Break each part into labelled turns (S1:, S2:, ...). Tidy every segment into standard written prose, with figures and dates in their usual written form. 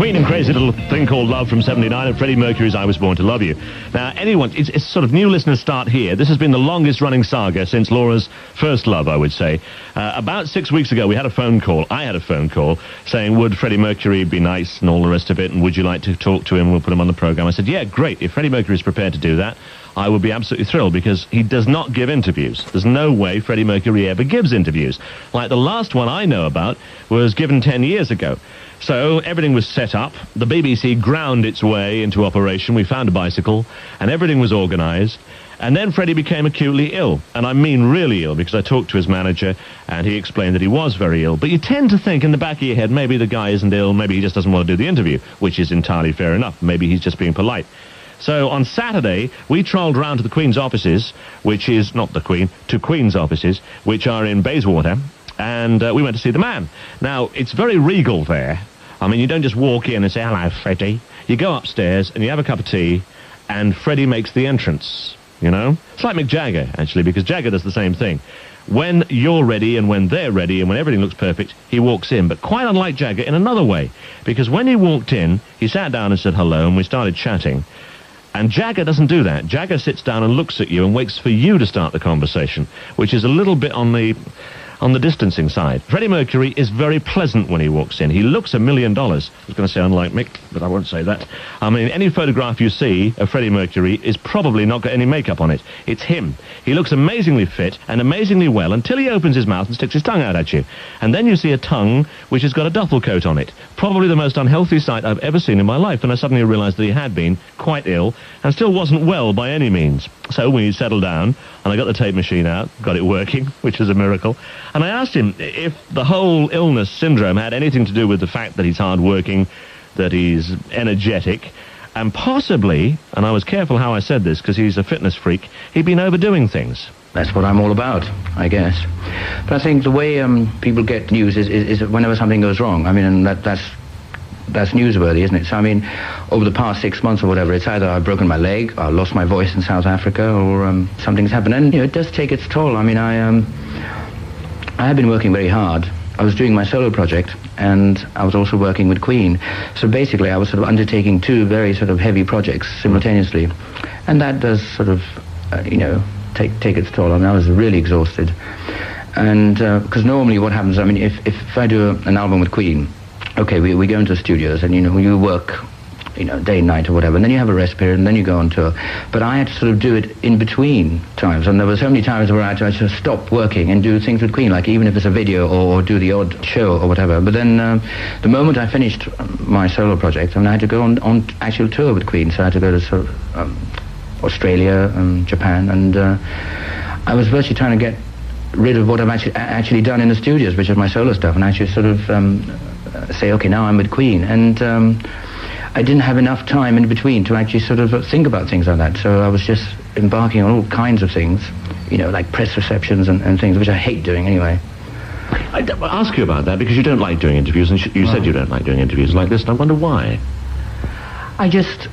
S1: Queen and Crazy Little Thing Called Love from 79 and Freddie Mercury's I Was Born to Love You. Now, it's sort of new listeners start here. This has been the longest running saga since Laura's first love, I would say. About 6 weeks ago, I had a phone call saying, would Freddie Mercury be nice and all the rest of it, and would you like to talk to him? We'll put him on the program. I said, yeah, great. If Freddie Mercury is prepared to do that, I would be absolutely thrilled, because he does not give interviews. There's no way Freddie Mercury ever gives interviews. Like the last one I know about was given 10 years ago. So everything was set up. The BBC ground its way into operation. We found a bicycle, and everything was organised. And then Freddie became acutely ill, and I mean really ill, because I talked to his manager, and he explained that he was very ill. But you tend to think in the back of your head, maybe the guy isn't ill, maybe he just doesn't want to do the interview, which is entirely fair enough. Maybe he's just being polite. So on Saturday, we trolled round to the Queen's offices, which is, not the Queen, to Queen's offices, which are in Bayswater, and we went to see the man. Now, it's very regal there. I mean, you don't just walk in and say, hello, Freddie. You go upstairs and you have a cup of tea, and Freddie makes the entrance, you know? It's like Mick Jagger, actually, because Jagger does the same thing. When you're ready and when they're ready and when everything looks perfect, he walks in. But quite unlike Jagger in another way, because when he walked in, he sat down and said hello, and we started chatting. And Jagger doesn't do that. Jagger sits down and looks at you and waits for you to start the conversation, which is a little bit on the distancing side. Freddie Mercury is very pleasant when he walks in. He looks $1 million. I was going to say unlike Mick, but I won't say that. I mean, any photograph you see of Freddie Mercury is probably not got any makeup on it. It's him. He looks amazingly fit and amazingly well until he opens his mouth and sticks his tongue out at you. And then you see a tongue which has got a duffel coat on it. Probably the most unhealthy sight I've ever seen in my life, and I suddenly realised that he had been quite ill and still wasn't well by any means. So we settled down, and I got the tape machine out, got it working, which is a miracle. And I asked him if the whole illness syndrome had anything to do with the fact that he's hard-working, that he's energetic, and possibly, and I was careful how I said this because he's a fitness freak, he'd been overdoing things.
S2: That's what I'm all about, I guess. But I think the way people get news is whenever something goes wrong. I mean, and that's newsworthy, isn't it? So, I mean, over the past 6 months or whatever, it's either I've broken my leg, I lost my voice in South Africa, or something's happened. And, you know, it does take its toll. I mean, I have been working very hard. I was doing my solo project, and I was also working with Queen. So basically, I was sort of undertaking two very sort of heavy projects simultaneously. And that does sort of, you know, take its toll. I mean, I was really exhausted. And because normally what happens, I mean, if I do an album with Queen, okay, we go into studios and, you know, you work, you know, day and night or whatever, and then you have a rest period and then you go on tour. But I had to sort of do it in between times, and there were so many times where I had to just stop working and do things with Queen, like even if it's a video or do the odd show or whatever. But then the moment I finished my solo project, I mean, I had to go on actual tour with Queen, so I had to go to sort of Australia and Japan, and I was virtually trying to get rid of what I've actually done in the studios, which is my solo stuff, and actually sort of say, okay, now I'm with Queen. And I didn't have enough time in between to actually sort of think about things like that. So I was just embarking on all kinds of things, you know, like press receptions and things, which I hate doing anyway.
S1: I'll ask you about that, because you don't like doing interviews, and you said you don't like doing interviews like this, and I wonder why. I just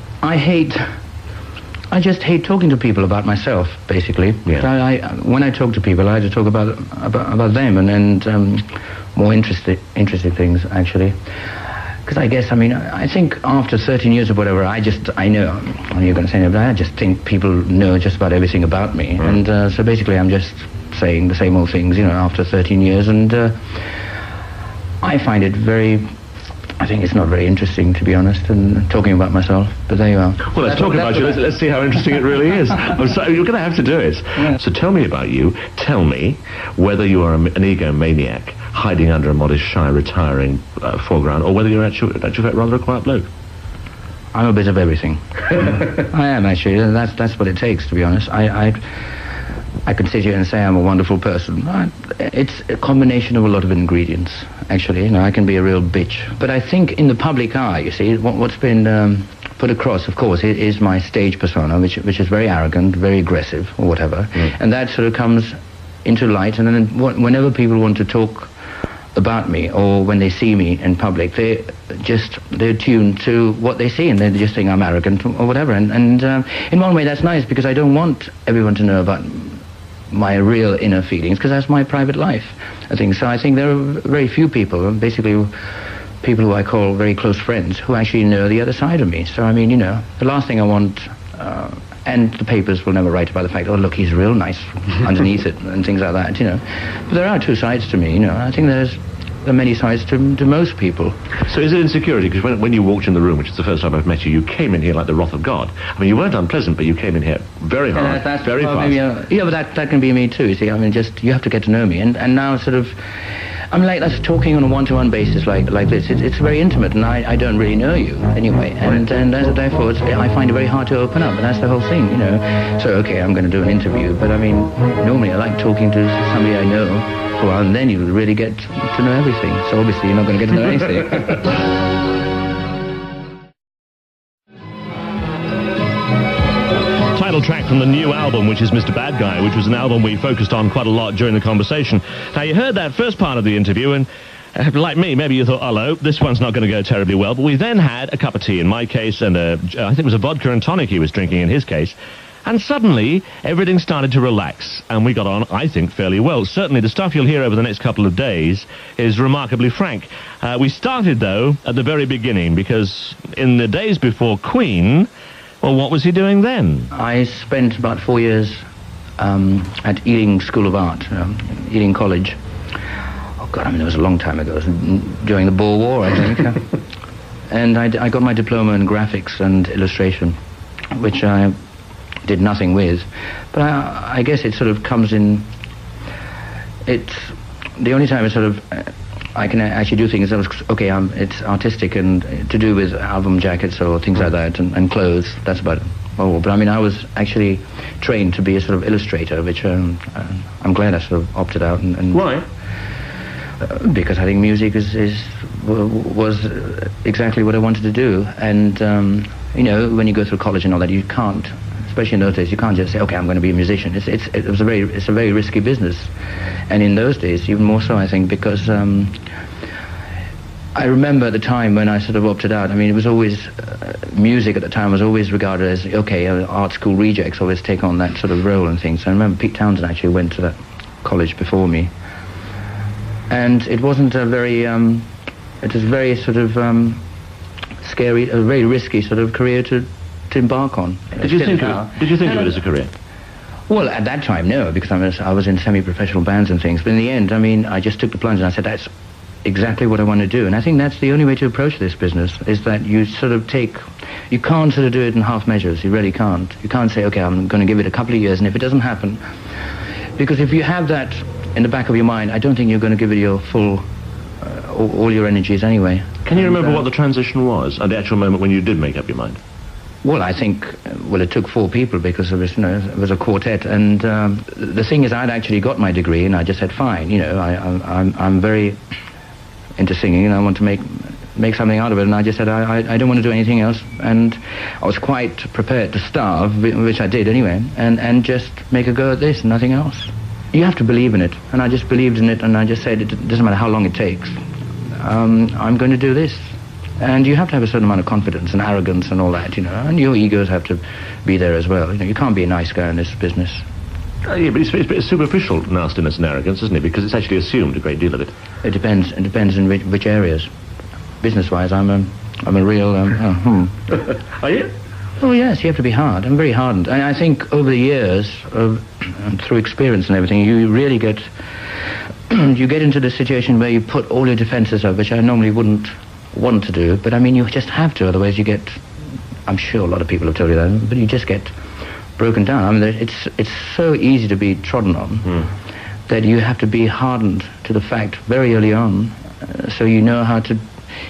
S1: hate talking to people about myself, basically. Yeah. When I talk to people, I like to talk about them and more interesting things, actually. Because I guess, I mean, I think after 13 years or whatever, I know, you're going to say no, but I just think people know just about everything about me. Mm. And so basically I'm just saying the same old things, you know, after 13 years. And I find it I think it's not very interesting, to be honest, and talking about myself, but there you are. Well, let's talk about you. Let's see how interesting it really is. I'm sorry, you're going to have to do it. Yeah. So tell me about you. Tell me whether you are an egomaniac hiding under a modest, shy, retiring foreground, or whether you're actually rather a quiet bloke. I'm a bit of everything. I am, actually. That's what it takes, to be honest. I can sit here and say I'm a wonderful person. It's a combination of a lot of ingredients, actually. You know, I can be a real bitch. But I think in the public eye, you see, what's been put across, of course, is my stage persona, which is very arrogant, very aggressive, or whatever. Mm. And that sort of comes into light, and then whenever people want to talk about me, or when they see me in public, they're tuned to what they see, and they just think I'm arrogant or whatever. And in one way that's nice, because I don't want everyone to know about my real inner feelings, because that's my private life, I think. So I think there are very few people, basically,
S2: people who I call very close friends who actually know the other side of me. So, I mean, you know, the last thing I want, and the papers will never write about the fact, oh, look, he's real nice underneath it and things like that, you know. But there are two sides to me, you know. I think there are many sides to most people.
S1: So is it insecurity? Because when you walked in the room, which is the first time I've met you, you came in here like the wrath of God. I mean, you weren't unpleasant, but you came in here very hard, very fast.
S2: Maybe, yeah, but that can be me too, you see. I mean, just, you have to get to know me. And now sort of, I mean, like, that's talking on a one-to-one basis like this. It's very intimate, and I don't really know you anyway. And therefore, I find it very hard to open up, and that's the whole thing, you know. So, okay, I'm going to do an interview, but I mean, normally I like talking to somebody I know, and then you really get to know everything. So obviously you're not going to get to know anything.
S1: Title track from the new album, which is Mr. Bad Guy, which was an album we focused on quite a lot during the conversation. Now, you heard that first part of the interview, and like me, maybe you thought, hello, this one's not going to go terribly well. But we then had a cup of tea, in my case, and I think it was a vodka and tonic he was drinking in his case. And suddenly, everything started to relax, and we got on, I think, fairly well. Certainly, the stuff you'll hear over the next couple of days is remarkably frank. We started, though, at the very beginning, because in the days before Queen, well, what was he doing then?
S2: I spent about 4 years at Ealing School of Art, Ealing College. Oh, God, I mean, it was a long time ago. It was during the Boer War, I think. And I got my diploma in graphics and illustration, which I did nothing with, but I guess it sort of comes in. It's the only time it sort of I can actually do things. Okay, it's artistic and to do with album jackets or things like that and clothes. That's about it. Oh, but I mean, I was actually trained to be a sort of illustrator, which I'm glad I sort of opted out. And
S1: why?
S2: Because I think music was exactly what I wanted to do, and you know, when you go through college and all that, you can't. Especially in those days, you can't just say, okay, I'm going to be a musician. It's a very risky business, and in those days even more so, I think, because I remember at the time when I sort of opted out. I mean, it was always music at the time was always regarded as okay, art school rejects always take on that sort of role and things. So I remember Pete Townsend actually went to that college before me, and it wasn't a very it was very sort of scary, a very risky sort of career to embark on.
S1: Did you think of it as a career?
S2: Well, at that time, no, because I was in semi-professional bands and things. But in the end, I mean, I just took the plunge and I said, that's exactly what I want to do. And I think that's the only way to approach this business, is that you sort of you can't sort of do it in half measures. You really can't. You can't say, okay, I'm going to give it a couple of years, and if it doesn't happen, because if you have that in the back of your mind, I don't think you're going to give it your full, all your energies anyway.
S1: Can you remember what the transition was at the actual moment when you did make up your mind?
S2: Well, I think, it took 4 people because it was a quartet, and the thing is, I'd actually got my degree, and I just said, fine, you know, I'm very into singing, and I want to make something out of it, and I just said, I don't want to do anything else, and I was quite prepared to starve, which I did anyway, and just make a go at this, and nothing else. You have to believe in it, and I just believed in it, and I just said, it doesn't matter how long it takes, I'm going to do this. And you have to have a certain amount of confidence and arrogance and all that, you know, and your egos have to be there as well. You know, you can't be a nice guy in this business.
S1: Yeah, but it's superficial nastiness and arrogance, isn't it? Because it's actually assumed a great deal of it.
S2: It depends. It depends in which areas. Business-wise, I'm a real.
S1: Are you?
S2: Oh yes, you have to be hard. I'm very hardened, and I think over the years, through experience and everything, you really get you get into the situation where you put all your defences up, which I normally wouldn't want to do, but I mean, you just have to, otherwise you get, I'm sure a lot of people have told you that, but you just get broken down. I mean, it's so easy to be trodden on that you have to be hardened to the fact very early on, so you know how to,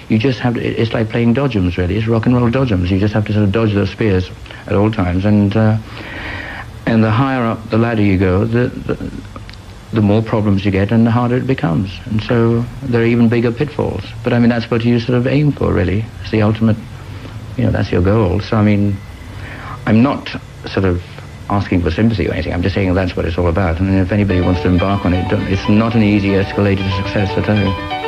S2: you just have to, it's like playing dodgems, really. It's rock and roll dodgems. You just have to sort of dodge those spears at all times, and the higher up the ladder you go, the more problems you get and the harder it becomes. And so there are even bigger pitfalls. But I mean, that's what you sort of aim for, really. It's the ultimate, you know, that's your goal. So I mean, I'm not sort of asking for sympathy or anything. I'm just saying that's what it's all about. And if anybody wants to embark on it, it's not an easy escalator to success, I tell you.